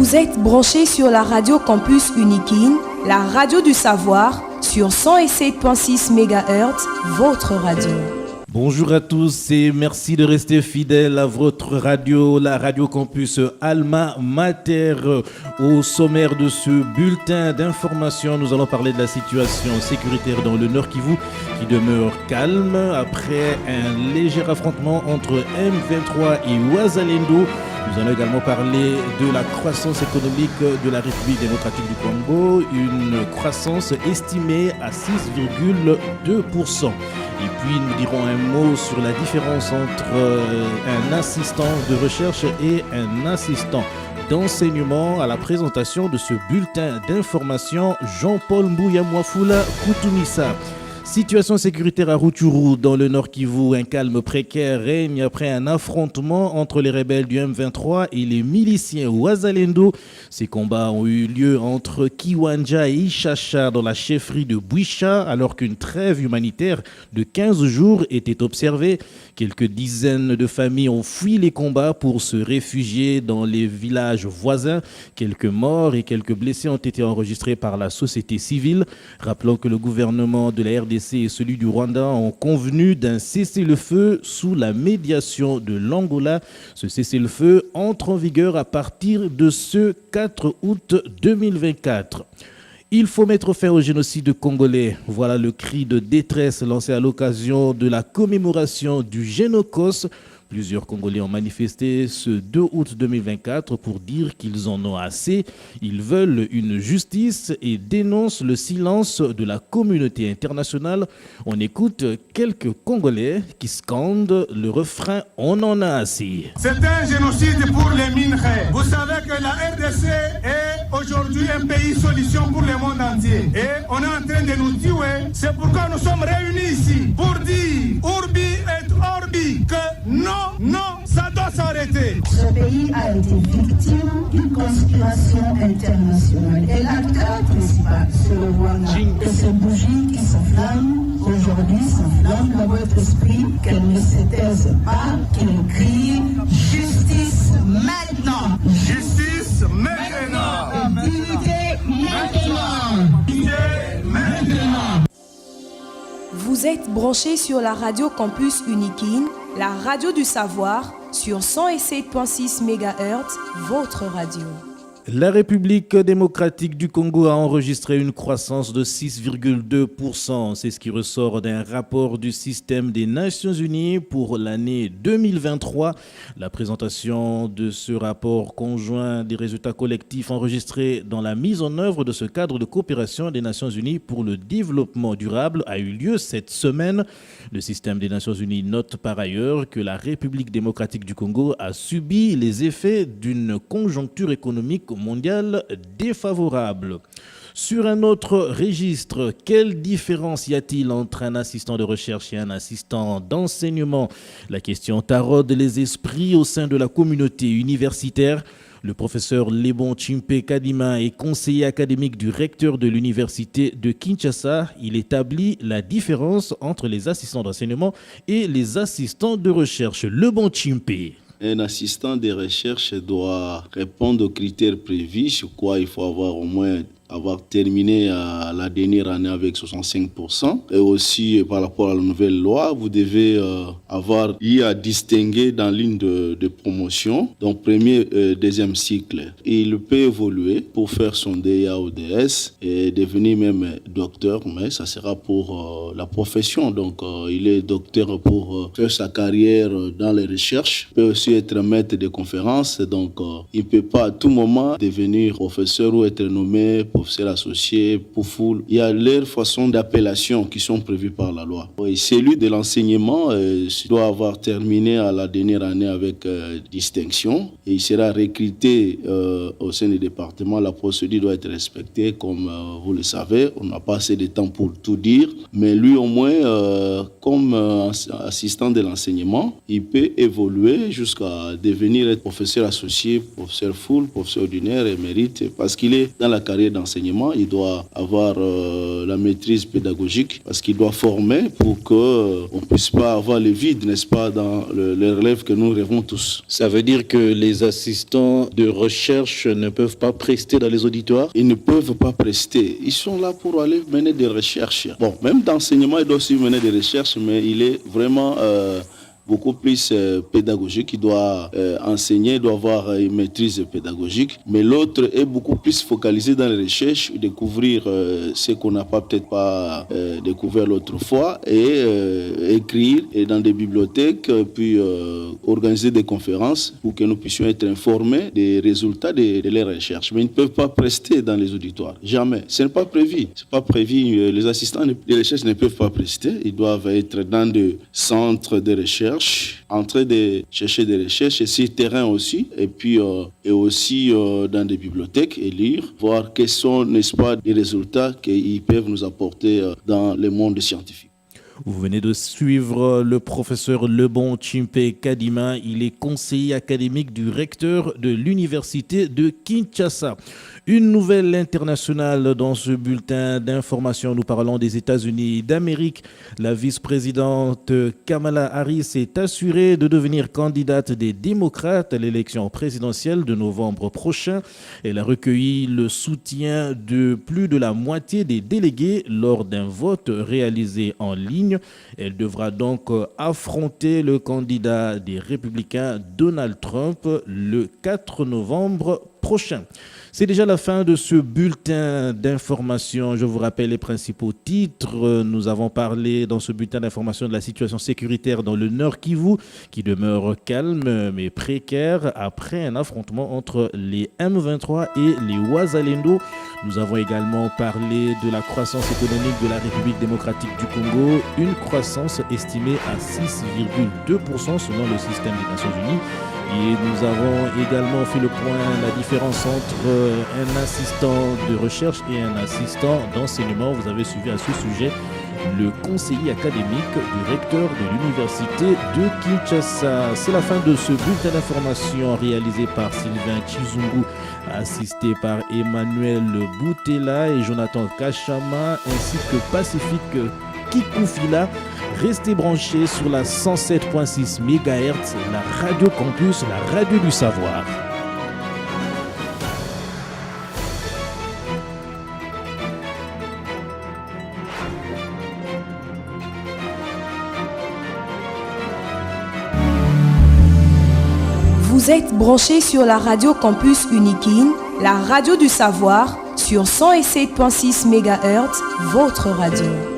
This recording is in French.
Vous êtes branchés sur la radio Campus Unikin, la radio du savoir, sur 107.6 MHz, votre radio. Bonjour à tous et merci de rester fidèles à votre radio, la radio Campus Alma Mater. Au sommaire de ce bulletin d'information, nous allons parler de la situation sécuritaire dans le Nord Kivu qui demeure calme après un léger affrontement entre M23 et Wazalendo. Nous allons également parler de la croissance économique de la République démocratique du Congo, une croissance estimée à 6,2%. Et puis nous dirons un mot sur la différence entre un assistant de recherche et un assistant d'enseignement à la présentation de ce bulletin d'information. Jean-Paul Mbouya-Mouafoula Koutoumissa. Situation sécuritaire à Rutshuru dans le Nord Kivu, un calme précaire règne après un affrontement entre les rebelles du M23 et les miliciens Wazalendo. Ces combats ont eu lieu entre Kiwanja et Ishasha dans la chefferie de Bouicha alors qu'une trêve humanitaire de 15 jours était observée. Quelques dizaines de familles ont fui les combats pour se réfugier dans les villages voisins. Quelques morts et quelques blessés ont été enregistrés par la société civile. Rappelons que le gouvernement de la RDC et celui du Rwanda ont convenu d'un cessez-le-feu sous la médiation de l'Angola. Ce cessez-le-feu entre en vigueur à partir de ce 4 août 2024. Il faut mettre fin au génocide congolais. Voilà le cri de détresse lancé à l'occasion de la commémoration du Génocos. Plusieurs Congolais ont manifesté ce 2 août 2024 pour dire qu'ils en ont assez. Ils veulent une justice et dénoncent le silence de la communauté internationale. On écoute quelques Congolais qui scandent le refrain « On en a assez ». C'est un génocide pour les minerais. Vous savez que la RDC est aujourd'hui un pays solution pour le monde entier. Et on est en train de nous tuer. C'est pourquoi nous sommes réunis ici pour dire Urbi et Orbi que non, ça doit s'arrêter. Ce pays a été victime d'une conspiration internationale. Et l'acteur principal, c'est le Rwanda. Et ces bougies qui s'enflamment, aujourd'hui s'enflamment dans votre esprit, qu'elles ne se taisent pas, qu'elles crient justice maintenant. Justice maintenant. Dignité maintenant. Dignité maintenant. Vous êtes branchés sur la radio Campus Unikin, la radio du savoir, sur 107.6 MHz, votre radio. La République démocratique du Congo a enregistré une croissance de 6,2%. C'est ce qui ressort d'un rapport du système des Nations Unies pour l'année 2023. La présentation de ce rapport conjoint des résultats collectifs enregistrés dans la mise en œuvre de ce cadre de coopération des Nations Unies pour le développement durable a eu lieu cette semaine. Le système des Nations Unies note par ailleurs que la République démocratique du Congo a subi les effets d'une conjoncture économique mondiale défavorable. Sur un autre registre, quelle différence y a-t-il entre un assistant de recherche et un assistant d'enseignement? La question taraude les esprits au sein de la communauté universitaire. Le professeur Lebon Chimpe Kadima est conseiller académique du recteur de l'université de Kinshasa. Il établit la différence entre les assistants d'enseignement et les assistants de recherche. Lebon Chimpe. Un assistant de recherche doit répondre aux critères prévus, sur quoi il faut avoir terminé la dernière année avec 65%. Et aussi, par rapport à la nouvelle loi, vous devez avoir eu à distinguer dans l'une de promotion, donc premier, deuxième cycle. Et il peut évoluer pour faire son DEA ou DS et devenir même docteur, mais ça sera pour la profession. Donc, il est docteur pour faire sa carrière dans les recherches. Il peut aussi être maître de conférences. Donc, il ne peut pas à tout moment devenir professeur ou être nommé professeur associé, POUFOUL. Il y a leurs façons d'appellation qui sont prévues par la loi. Et celui de l'enseignement doit avoir terminé à la dernière année avec distinction et il sera recruté au sein du département. La procédure doit être respectée, comme vous le savez. On n'a pas assez de temps pour tout dire, mais lui au moins, comme assistant de l'enseignement, il peut évoluer jusqu'à devenir professeur associé, professeur full, professeur ordinaire, émérite, parce qu'il est dans la carrière d'enseignement. d'enseignement, il doit avoir la maîtrise pédagogique parce qu'il doit former pour qu'on ne puisse pas avoir le vide, n'est-ce pas, dans les relèves que nous rêvons tous. Ça veut dire que les assistants de recherche ne peuvent pas prester dans les auditoires? Ils ne peuvent pas prester. Ils sont là pour aller mener des recherches. Bon, même d'enseignement, il doit aussi mener des recherches, mais il est vraiment beaucoup plus pédagogique. Il doit enseigner, il doit avoir une maîtrise pédagogique. Mais l'autre est beaucoup plus focalisé dans les recherches, découvrir ce qu'on n'a peut-être pas découvert l'autre fois et écrire et dans des bibliothèques, puis organiser des conférences pour que nous puissions être informés des résultats de leurs recherches. Mais ils ne peuvent pas prester dans les auditoires. Jamais. Ce n'est pas prévu. C'est pas prévu. Les assistants de recherche ne peuvent pas prester. Ils doivent être dans des centres de recherche, en train de chercher des recherches et sur terrain aussi, et puis aussi dans des bibliothèques et lire, voir quels sont, n'est-ce pas, les résultats qu'ils peuvent nous apporter dans le monde scientifique. Vous venez de suivre le professeur Lebon Chimpe Kadima. Il est conseiller académique du recteur de l'université de Kinshasa. Une nouvelle internationale dans ce bulletin d'information. Nous parlons des États-Unis d'Amérique. La vice-présidente Kamala Harris est assurée de devenir candidate des démocrates à l'élection présidentielle de novembre prochain. Elle a recueilli le soutien de plus de la moitié des délégués lors d'un vote réalisé en ligne. Elle devra donc affronter le candidat des Républicains Donald Trump le 4 novembre prochain. C'est déjà la fin de ce bulletin d'information. Je vous rappelle les principaux titres. Nous avons parlé dans ce bulletin d'information de la situation sécuritaire dans le Nord Kivu, qui demeure calme mais précaire après un affrontement entre les M23 et les Wazalendo. Nous avons également parlé de la croissance économique de la République démocratique du Congo, une croissance estimée à 6,2% selon le système des Nations Unies. Et nous avons également fait le point, la différence entre un assistant de recherche et un assistant d'enseignement. Vous avez suivi à ce sujet le conseiller académique du recteur de l'université de Kinshasa. C'est la fin de ce bulletin d'information réalisé par Sylvain Chizungu, assisté par Emmanuel Boutella et Jonathan Kachama, ainsi que Pacifique Kikoufila. Restez branchés sur la 107.6 MHz, la Radio Campus, la radio du savoir. Vous êtes branchés sur la Radio Campus Unikin, la radio du savoir, sur 107.6 MHz, votre radio.